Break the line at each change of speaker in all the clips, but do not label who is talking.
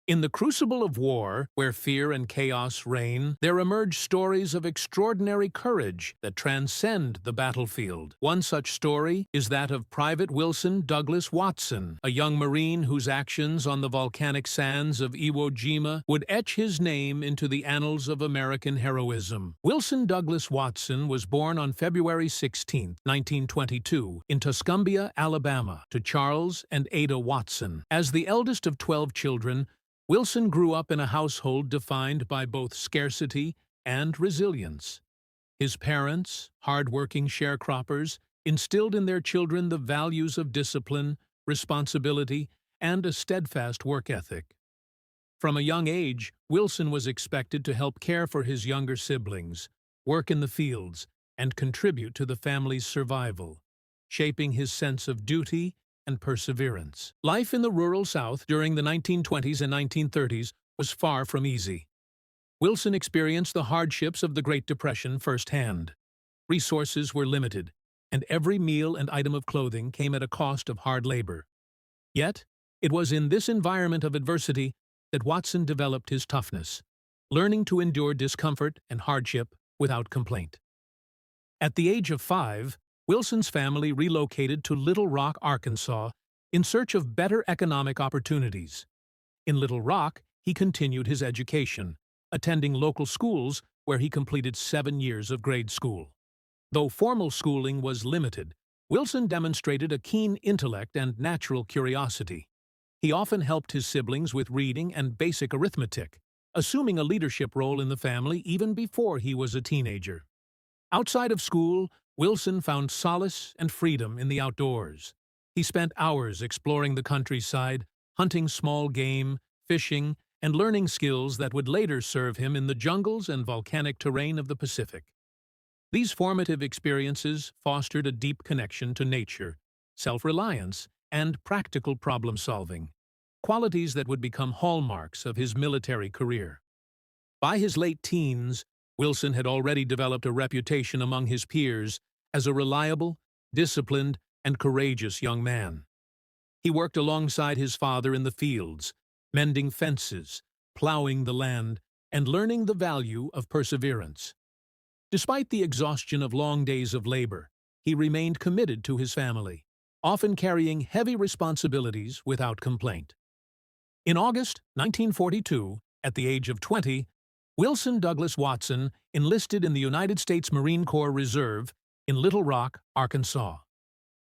In the crucible of war, where fear and chaos reign, there emerge stories of extraordinary courage that transcend the battlefield. One such story is that of Private Wilson Douglas Watson, a young Marine whose actions on the volcanic sands of Iwo Jima would etch his name into the annals of American heroism. Wilson Douglas Watson was born on February 16, 1922, in Tuscumbia, Alabama, to Charles and Ada Watson. As the eldest of 12 children, Wilson grew up in a household defined by both scarcity and resilience. His parents, hard-working sharecroppers, instilled in their children the values of discipline, responsibility, and a steadfast work ethic. From a young age, Wilson was expected to help care for his younger siblings, work in the fields, and contribute to the family's survival, shaping his sense of duty and perseverance. Life in the rural South during the 1920s and 1930s was far from easy. Wilson experienced the hardships of the Great Depression firsthand. Resources were limited, and every meal and item of clothing came at a cost of hard labor. Yet, it was in this environment of adversity that Watson developed his toughness, learning to endure discomfort and hardship without complaint. At the age of 5, Wilson's family relocated to Little Rock, Arkansas, in search of better economic opportunities. In Little Rock, he continued his education, attending local schools where he completed 7 years of grade school. Though formal schooling was limited, Wilson demonstrated a keen intellect and natural curiosity. He often helped his siblings with reading and basic arithmetic, assuming a leadership role in the family even before he was a teenager. Outside of school, Wilson found solace and freedom in the outdoors. He spent hours exploring the countryside, hunting small game, fishing, and learning skills that would later serve him in the jungles and volcanic terrain of the Pacific. These formative experiences fostered a deep connection to nature, self-reliance, and practical problem-solving, qualities that would become hallmarks of his military career. By his late teens, Wilson had already developed a reputation among his peers as a reliable, disciplined, and courageous young man. He worked alongside his father in the fields, mending fences, plowing the land, and learning the value of perseverance. Despite the exhaustion of long days of labor, he remained committed to his family, often carrying heavy responsibilities without complaint. In August 1942, at the age of 20, Wilson Douglas Watson enlisted in the United States Marine Corps Reserve in Little Rock, Arkansas.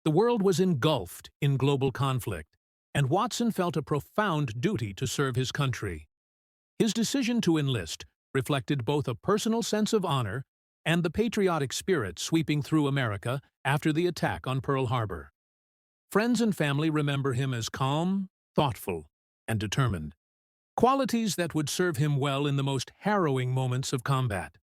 The world was engulfed in global conflict, and Watson felt a profound duty to serve his country. His decision to enlist reflected both a personal sense of honor and the patriotic spirit sweeping through America after the attack on Pearl Harbor. Friends and family remember him as calm, thoughtful, and determined, qualities that would serve him well in the most harrowing moments of combat.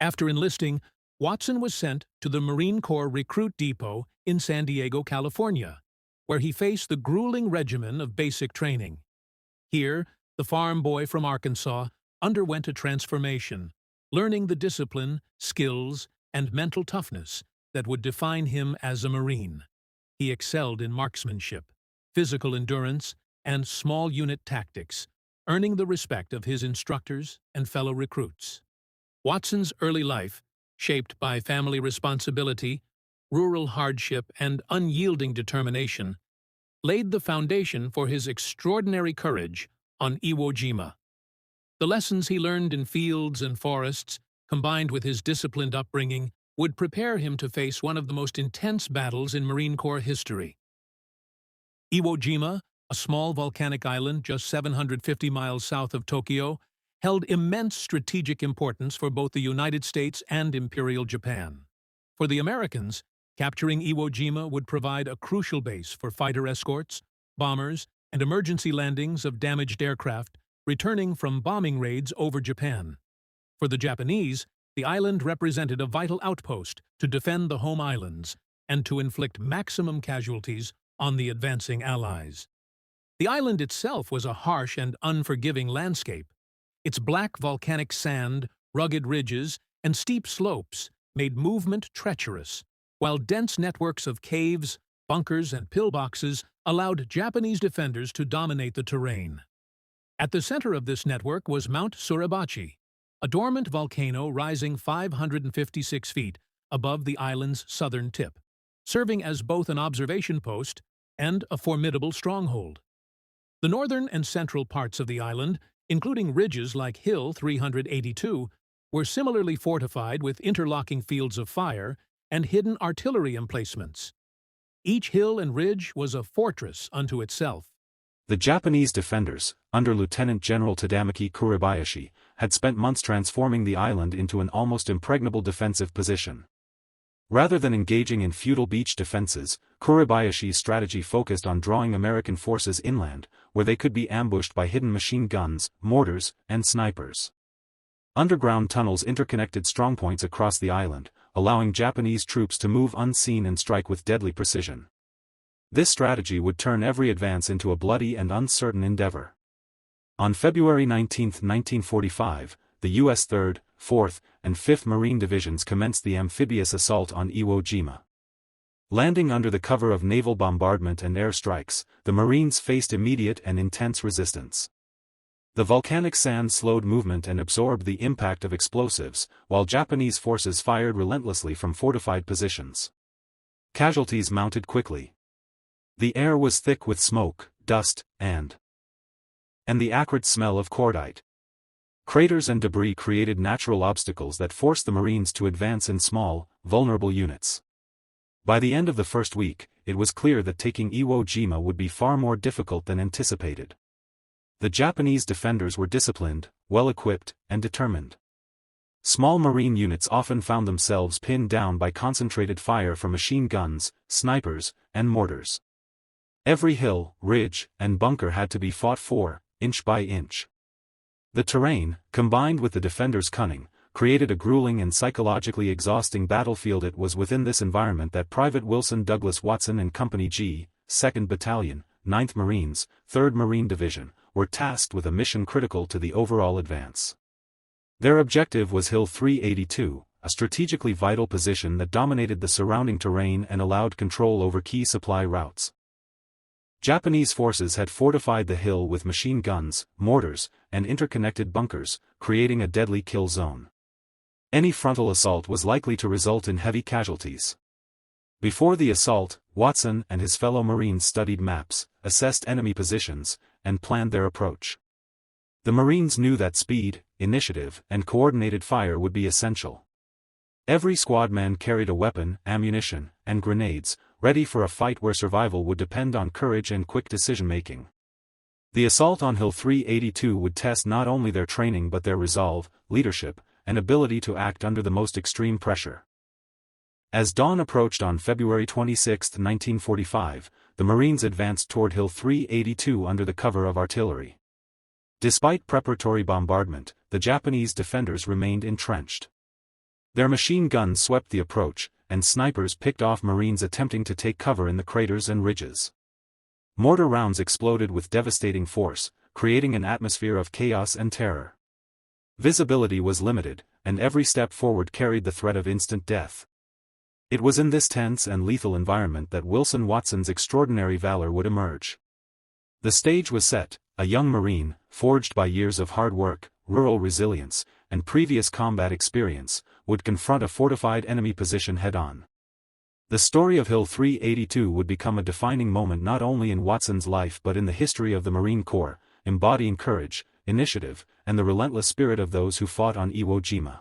After enlisting, Watson was sent to the Marine Corps Recruit Depot in San Diego, California, where he faced the grueling regimen of basic training. Here, the farm boy from Arkansas underwent a transformation, learning the discipline, skills, and mental toughness that would define him as a Marine. He excelled in marksmanship, physical endurance, and small unit tactics, earning the respect of his instructors and fellow recruits. Watson's early life, shaped by family responsibility, rural hardship, and unyielding determination, laid the foundation for his extraordinary courage on Iwo Jima. The lessons he learned in fields and forests, combined with his disciplined upbringing, would prepare him to face one of the most intense battles in Marine Corps history. Iwo Jima, a small volcanic island just 750 miles south of Tokyo, held immense strategic importance for both the United States and Imperial Japan. For the Americans, capturing Iwo Jima would provide a crucial base for fighter escorts, bombers, and emergency landings of damaged aircraft returning from bombing raids over Japan. For the Japanese, the island represented a vital outpost to defend the home islands and to inflict maximum casualties on the advancing Allies. The island itself was a harsh and unforgiving landscape. Its black volcanic sand, rugged ridges, and steep slopes made movement treacherous, while dense networks of caves, bunkers, and pillboxes allowed Japanese defenders to dominate the terrain. At the center of this network was Mount Suribachi, a dormant volcano rising 556 feet above the island's southern tip, serving as both an observation post and a formidable stronghold. The northern and central parts of the island, including ridges like Hill 382, were similarly fortified with interlocking fields of fire and hidden artillery emplacements. Each hill and ridge was a fortress unto itself.
The Japanese defenders, under Lieutenant General Tadamaki Kuribayashi, had spent months transforming the island into an almost impregnable defensive position. Rather than engaging in futile beach defenses, Kuribayashi's strategy focused on drawing American forces inland, where they could be ambushed by hidden machine guns, mortars, and snipers. Underground tunnels interconnected strongpoints across the island, allowing Japanese troops to move unseen and strike with deadly precision. This strategy would turn every advance into a bloody and uncertain endeavor. On February 19, 1945, the U.S. 3rd, 4th, and 5th Marine Divisions commenced the amphibious assault on Iwo Jima. Landing under the cover of naval bombardment and air strikes, the Marines faced immediate and intense resistance. The volcanic sand slowed movement and absorbed the impact of explosives, while Japanese forces fired relentlessly from fortified positions. Casualties mounted quickly. The air was thick with smoke, dust, and the acrid smell of cordite. Craters and debris created natural obstacles that forced the Marines to advance in small, vulnerable units. By the end of the first week, it was clear that taking Iwo Jima would be far more difficult than anticipated. The Japanese defenders were disciplined, well-equipped, and determined. Small Marine units often found themselves pinned down by concentrated fire from machine guns, snipers, and mortars. Every hill, ridge, and bunker had to be fought for, inch by inch. The terrain, combined with the defenders' cunning, created a grueling and psychologically exhausting battlefield. It was within this environment that Private Wilson Douglas Watson and Company G, 2nd Battalion, 9th Marines, 3rd Marine Division, were tasked with a mission critical to the overall advance. Their objective was Hill 382, a strategically vital position that dominated the surrounding terrain and allowed control over key supply routes. Japanese forces had fortified the hill with machine guns, mortars, and interconnected bunkers, creating a deadly kill zone. Any frontal assault was likely to result in heavy casualties. Before the assault, Watson and his fellow Marines studied maps, assessed enemy positions, and planned their approach. The Marines knew that speed, initiative, and coordinated fire would be essential. Every squadman carried a weapon, ammunition, and grenades, ready for a fight where survival would depend on courage and quick decision-making. The assault on Hill 382 would test not only their training but their resolve, leadership, and ability to act under the most extreme pressure. As dawn approached on February 26, 1945, the Marines advanced toward Hill 382 under the cover of artillery. Despite preparatory bombardment, the Japanese defenders remained entrenched. Their machine guns swept the approach, and snipers picked off Marines attempting to take cover in the craters and ridges. Mortar rounds exploded with devastating force, creating an atmosphere of chaos and terror. Visibility was limited, and every step forward carried the threat of instant death. It was in this tense and lethal environment that Wilson Watson's extraordinary valor would emerge. The stage was set. A young Marine, forged by years of hard work, rural resilience, and previous combat experience, would confront a fortified enemy position head-on. The story of Hill 382 would become a defining moment not only in Watson's life but in the history of the Marine Corps, embodying courage, initiative, and the relentless spirit of those who fought on Iwo Jima.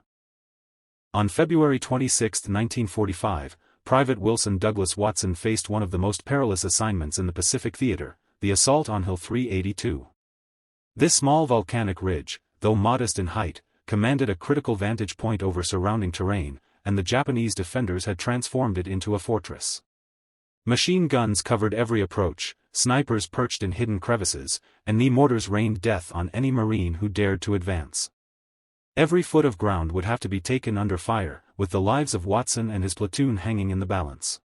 On February 26, 1945, Private Wilson Douglas Watson faced one of the most perilous assignments in the Pacific Theater, the assault on Hill 382. This small volcanic ridge, though modest in height, commanded a critical vantage point over surrounding terrain, and the Japanese defenders had transformed it into a fortress. Machine guns covered every approach, snipers perched in hidden crevices, and knee mortars rained death on any Marine who dared to advance. Every foot of ground would have to be taken under fire, with the lives of Watson and his platoon hanging in the balance.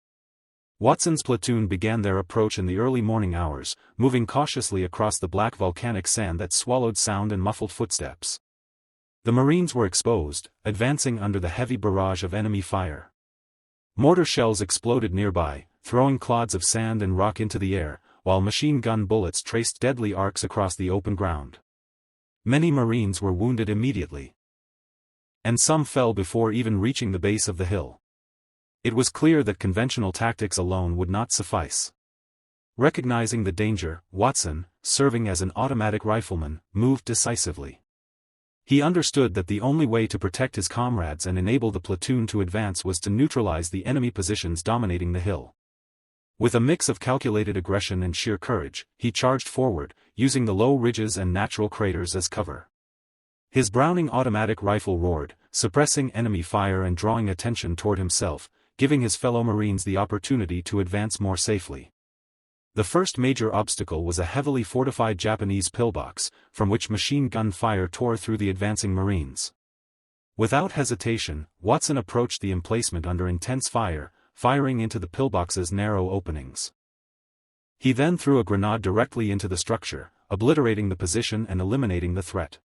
Watson's platoon began their approach in the early morning hours, moving cautiously across the black volcanic sand that swallowed sound and muffled footsteps. The Marines were exposed, advancing under the heavy barrage of enemy fire. Mortar shells exploded nearby, throwing clods of sand and rock into the air, while machine gun bullets traced deadly arcs across the open ground. Many Marines were wounded immediately, and some fell before even reaching the base of the hill. It was clear that conventional tactics alone would not suffice. Recognizing the danger, Watson, serving as an automatic rifleman, moved decisively. He understood that the only way to protect his comrades and enable the platoon to advance was to neutralize the enemy positions dominating the hill. With a mix of calculated aggression and sheer courage, he charged forward, using the low ridges and natural craters as cover. His Browning automatic rifle roared, suppressing enemy fire and drawing attention toward himself, giving his fellow Marines the opportunity to advance more safely. The first major obstacle was a heavily fortified Japanese pillbox, from which machine gun fire tore through the advancing Marines. Without hesitation, Watson approached the emplacement under intense fire, firing into the pillbox's narrow openings. He then threw a grenade directly into the structure, obliterating the position and eliminating the threat.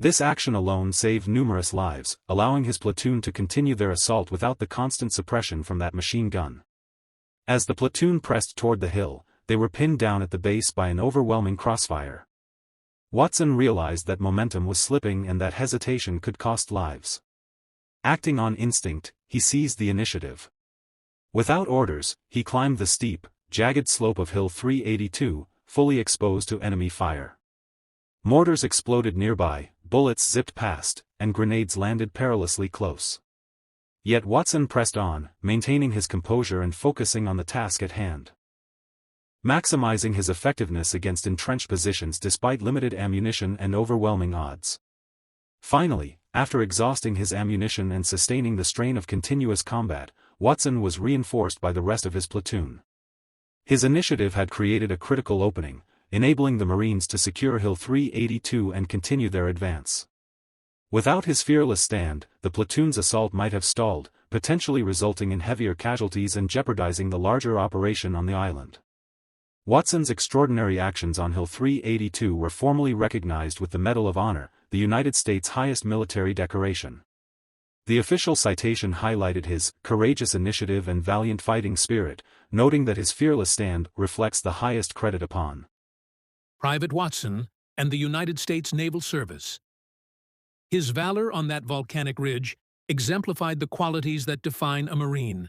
This action alone saved numerous lives, allowing his platoon to continue their assault without the constant suppression from that machine gun. As the platoon pressed toward the hill, they were pinned down at the base by an overwhelming crossfire. Watson realized that momentum was slipping and that hesitation could cost lives. Acting on instinct, he seized the initiative. Without orders, he climbed the steep, jagged slope of Hill 382, fully exposed to enemy fire. Mortars exploded nearby, bullets zipped past, and grenades landed perilously close. Yet Watson pressed on, maintaining his composure and focusing on the task at hand. Maximizing his effectiveness against entrenched positions despite limited ammunition and overwhelming odds. Finally, after exhausting his ammunition and sustaining the strain of continuous combat, Watson was reinforced by the rest of his platoon. His initiative had created a critical opening, enabling the Marines to secure Hill 382 and continue their advance. Without his fearless stand, the platoon's assault might have stalled, potentially resulting in heavier casualties and jeopardizing the larger operation on the island. Watson's extraordinary actions on Hill 382 were formally recognized with the Medal of Honor, the United States' highest military decoration. The official citation highlighted his courageous initiative and valiant fighting spirit, noting that his fearless stand reflects the highest credit upon
Private Watson and the United States Naval Service. His valor on that volcanic ridge exemplified the qualities that define a Marine: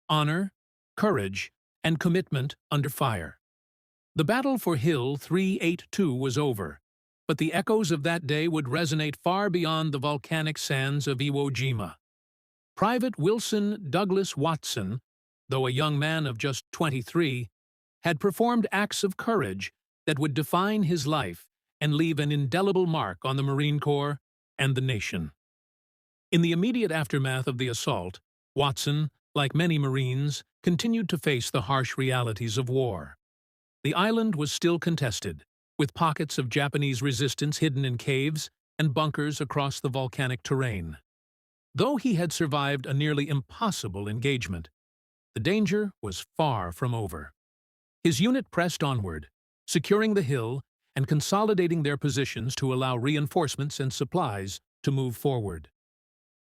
honor, courage, and commitment under fire. The battle for Hill 382 was over, but the echoes of that day would resonate far beyond the volcanic sands of Iwo Jima. Private Wilson Douglas Watson, though a young man of just 23, had performed acts of courage that would define his life and leave an indelible mark on the Marine Corps and the nation. In the immediate aftermath of the assault, Watson, like many Marines, continued to face the harsh realities of war. The island was still contested, with pockets of Japanese resistance hidden in caves and bunkers across the volcanic terrain. Though he had survived a nearly impossible engagement, the danger was far from over. His unit pressed onward, securing the hill and consolidating their positions to allow reinforcements and supplies to move forward.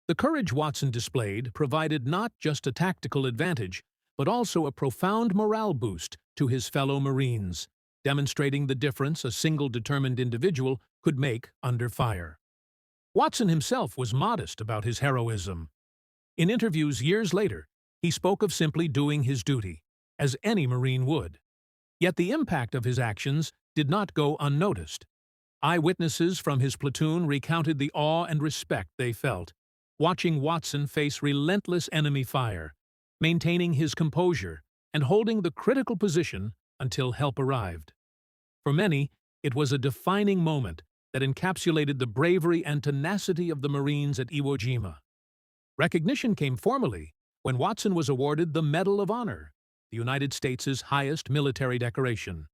The courage Watson displayed provided not just a tactical advantage, but also a profound morale boost to his fellow Marines, demonstrating the difference a single determined individual could make under fire. Watson himself was modest about his heroism. In interviews years later, he spoke of simply doing his duty, as any Marine would. Yet the impact of his actions did not go unnoticed. Eyewitnesses from his platoon recounted the awe and respect they felt, watching Watson face relentless enemy fire, maintaining his composure, and holding the critical position until help arrived. For many, it was a defining moment that encapsulated the bravery and tenacity of the Marines at Iwo Jima. Recognition came formally when Watson was awarded the Medal of Honor, the United States' highest military decoration.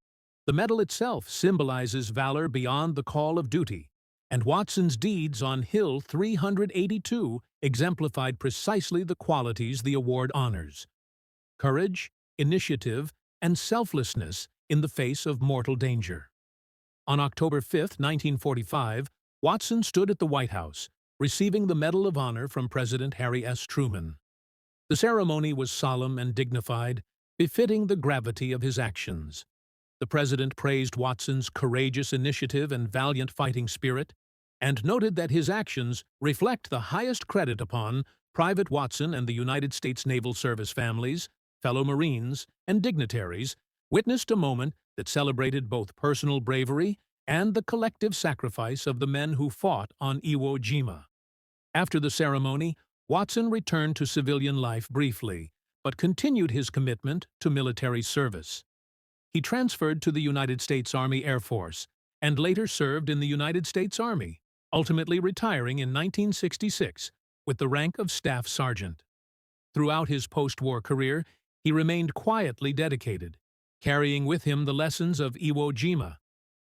The medal itself symbolizes valor beyond the call of duty, and Watson's deeds on Hill 382 exemplified precisely the qualities the award honors: courage, initiative, and selflessness in the face of mortal danger. On October 5, 1945, Watson stood at the White House, receiving the Medal of Honor from President Harry S. Truman. The ceremony was solemn and dignified, befitting the gravity of his actions. The president praised Watson's courageous initiative and valiant fighting spirit, and noted that his actions reflect the highest credit upon Private Watson and the United States Naval Service families, fellow Marines, and dignitaries witnessed a moment that celebrated both personal bravery and the collective sacrifice of the men who fought on Iwo Jima. After the ceremony, Watson returned to civilian life briefly, but continued his commitment to military service. He transferred to the United States Army Air Force and later served in the United States Army, ultimately retiring in 1966 with the rank of Staff Sergeant. Throughout his post-war career, he remained quietly dedicated, carrying with him the lessons of Iwo Jima: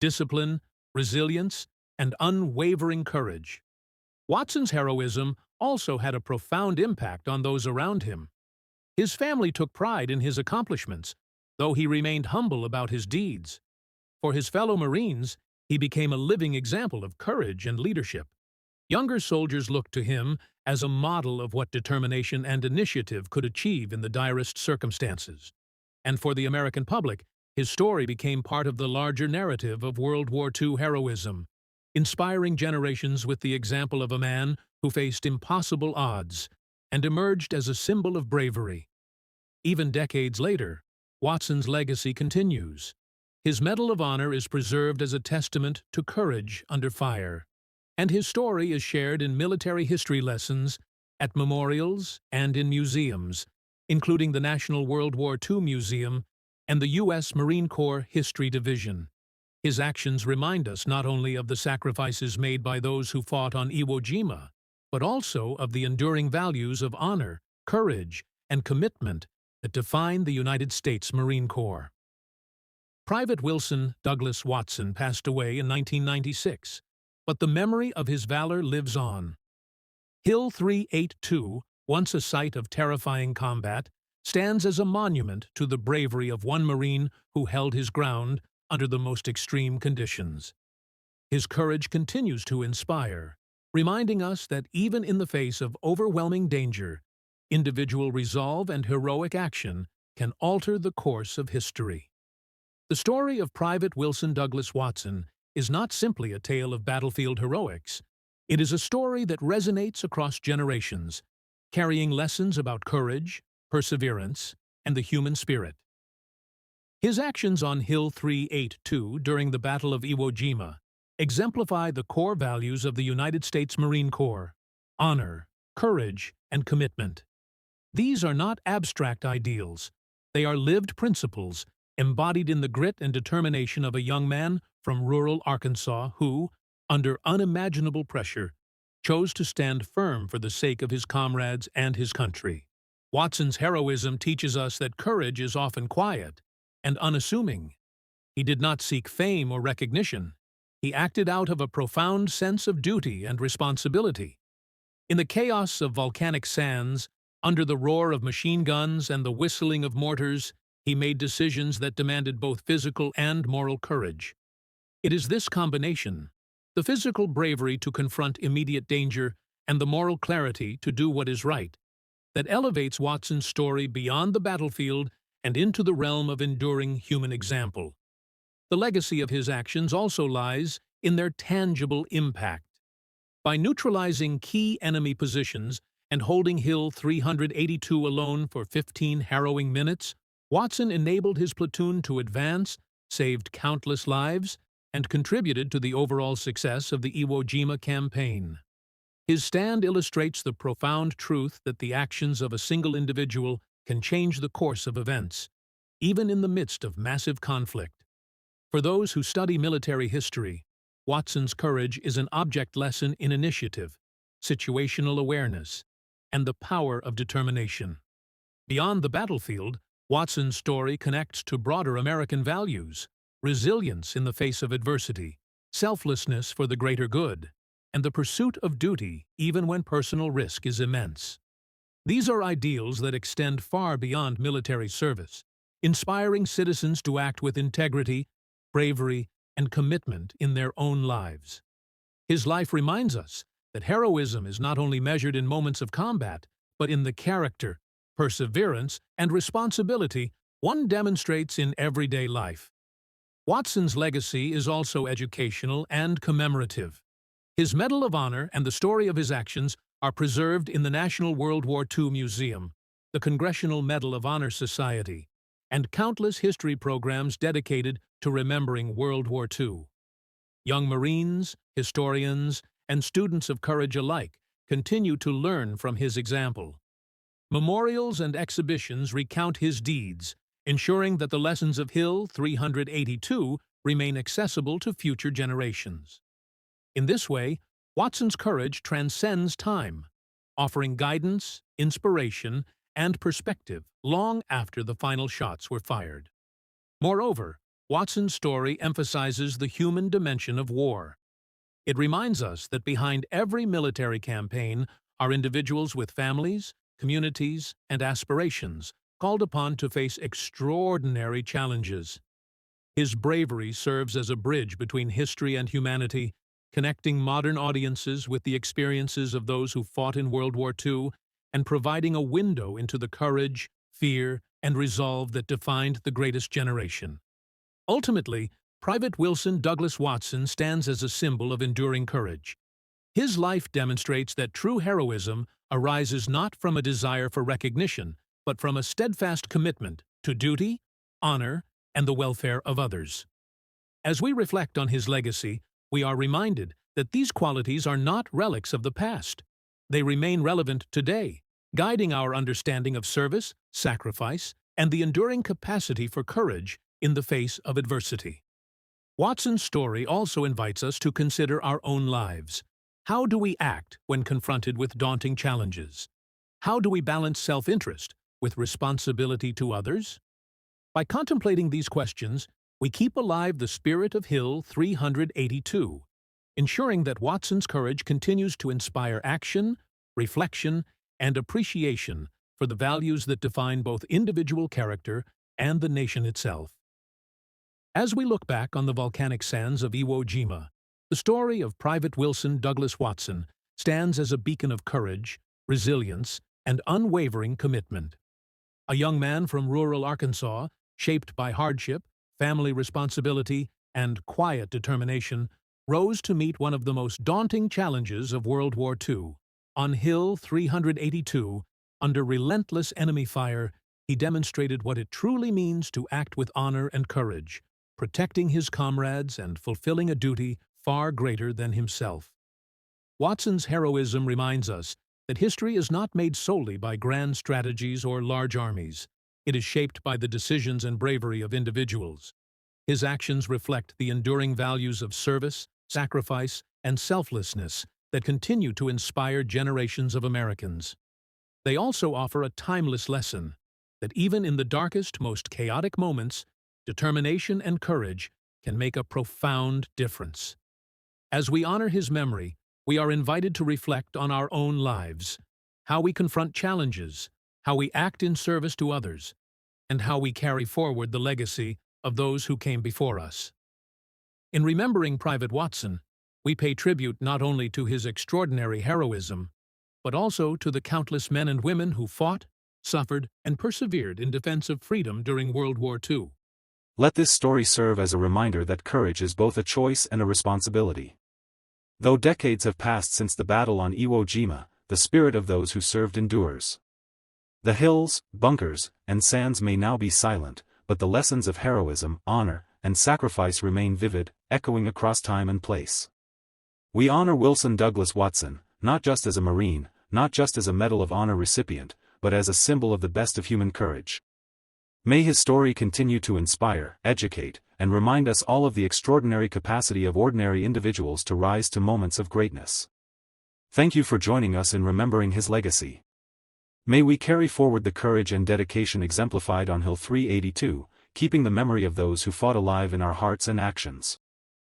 discipline, resilience, and unwavering courage. Watson's heroism also had a profound impact on those around him. His family took pride in his accomplishments, though he remained humble about his deeds. For his fellow Marines, he became a living example of courage and leadership. Younger soldiers looked to him as a model of what determination and initiative could achieve in the direst circumstances. And for the American public, his story became part of the larger narrative of World War II heroism, inspiring generations with the example of a man who faced impossible odds and emerged as a symbol of bravery. Even decades later, Watson's legacy continues. His Medal of Honor is preserved as a testament to courage under fire, and his story is shared in military history lessons, at memorials, and in museums, including the National World War II Museum and the U.S. Marine Corps History Division. His actions remind us not only of the sacrifices made by those who fought on Iwo Jima, but also of the enduring values of honor, courage, and commitment that define the United States Marine Corps. Private Wilson Douglas Watson passed away in 1996, but the memory of his valor lives on. Hill 382, once a site of terrifying combat, stands as a monument to the bravery of one Marine who held his ground under the most extreme conditions. His courage continues to inspire, reminding us that even in the face of overwhelming danger, individual resolve and heroic action can alter the course of history. The story of Private Wilson Douglas Watson is not simply a tale of battlefield heroics. It is a story that resonates across generations, carrying lessons about courage, perseverance, and the human spirit. His actions on Hill 382 during the Battle of Iwo Jima exemplify the core values of the United States Marine Corps: honor, courage, and commitment. These are not abstract ideals. They are lived principles embodied in the grit and determination of a young man from rural Arkansas who, under unimaginable pressure, chose to stand firm for the sake of his comrades and his country. Watson's heroism teaches us that courage is often quiet and unassuming. He did not seek fame or recognition. He acted out of a profound sense of duty and responsibility. In the chaos of volcanic sands, under the roar of machine guns and the whistling of mortars, he made decisions that demanded both physical and moral courage. It is this combination, the physical bravery to confront immediate danger and the moral clarity to do what is right, that elevates Watson's story beyond the battlefield and into the realm of enduring human example. The legacy of his actions also lies in their tangible impact. By neutralizing key enemy positions and holding Hill 382 alone for 15 harrowing minutes, Watson enabled his platoon to advance, saved countless lives, and contributed to the overall success of the Iwo Jima campaign. His stand illustrates the profound truth that the actions of a single individual can change the course of events, even in the midst of massive conflict. For those who study military history, Watson's courage is an object lesson in initiative, situational awareness, and the power of determination. Beyond the battlefield, Watson's story connects to broader American values: resilience in the face of adversity, selflessness for the greater good, and the pursuit of duty even when personal risk is immense. These are ideals that extend far beyond military service, inspiring citizens to act with integrity, bravery, and commitment in their own lives. His life reminds us that heroism is not only measured in moments of combat, but in the character, perseverance, and responsibility one demonstrates in everyday life. Watson's legacy is also educational and commemorative. His Medal of Honor and the story of his actions are preserved in the National World War II Museum, the Congressional Medal of Honor Society, and countless history programs dedicated to remembering World War II. Young Marines, historians, and students of courage alike continue to learn from his example. Memorials and exhibitions recount his deeds, ensuring that the lessons of Hill 382 remain accessible to future generations. In this way, Watson's courage transcends time, offering guidance, inspiration, and perspective long after the final shots were fired. Moreover, Watson's story emphasizes the human dimension of war. It reminds us that behind every military campaign are individuals with families, communities, and aspirations called upon to face extraordinary challenges. His bravery serves as a bridge between history and humanity, connecting modern audiences with the experiences of those who fought in World War II and providing a window into the courage, fear, and resolve that defined the greatest generation. Ultimately, Private Wilson Douglas Watson stands as a symbol of enduring courage. His life demonstrates that true heroism arises not from a desire for recognition, but from a steadfast commitment to duty, honor, and the welfare of others. As we reflect on his legacy, we are reminded that these qualities are not relics of the past. They remain relevant today, guiding our understanding of service, sacrifice, and the enduring capacity for courage in the face of adversity. Watson's story also invites us to consider our own lives. How do we act when confronted with daunting challenges? How do we balance self-interest with responsibility to others? By contemplating these questions, we keep alive the spirit of Hill 382, ensuring that Watson's courage continues to inspire action, reflection, and appreciation for the values that define both individual character and the nation itself. As we look back on the volcanic sands of Iwo Jima, the story of Private Wilson Douglas Watson stands as a beacon of courage, resilience, and unwavering commitment. A young man from rural Arkansas, shaped by hardship, family responsibility, and quiet determination, rose to meet one of the most daunting challenges of World War II. On Hill 382, under relentless enemy fire, he demonstrated what it truly means to act with honor and courage, protecting his comrades and fulfilling a duty far greater than himself. Watson's heroism reminds us that history is not made solely by grand strategies or large armies. It is shaped by the decisions and bravery of individuals. His actions reflect the enduring values of service, sacrifice, and selflessness that continue to inspire generations of Americans. They also offer a timeless lesson that even in the darkest, most chaotic moments, determination and courage can make a profound difference. As we honor his memory, we are invited to reflect on our own lives, how we confront challenges, how we act in service to others, and how we carry forward the legacy of those who came before us. In remembering Private Watson, we pay tribute not only to his extraordinary heroism, but also to the countless men and women who fought, suffered, and persevered in defense of freedom during World War II.
Let this story serve as a reminder that courage is both a choice and a responsibility. Though decades have passed since the battle on Iwo Jima, the spirit of those who served endures. The hills, bunkers, and sands may now be silent, but the lessons of heroism, honor, and sacrifice remain vivid, echoing across time and place. We honor Wilson Douglas Watson, not just as a Marine, not just as a Medal of Honor recipient, but as a symbol of the best of human courage. May his story continue to inspire, educate, and remind us all of the extraordinary capacity of ordinary individuals to rise to moments of greatness. Thank you for joining us in remembering his legacy. May we carry forward the courage and dedication exemplified on Hill 382, keeping the memory of those who fought alive in our hearts and actions.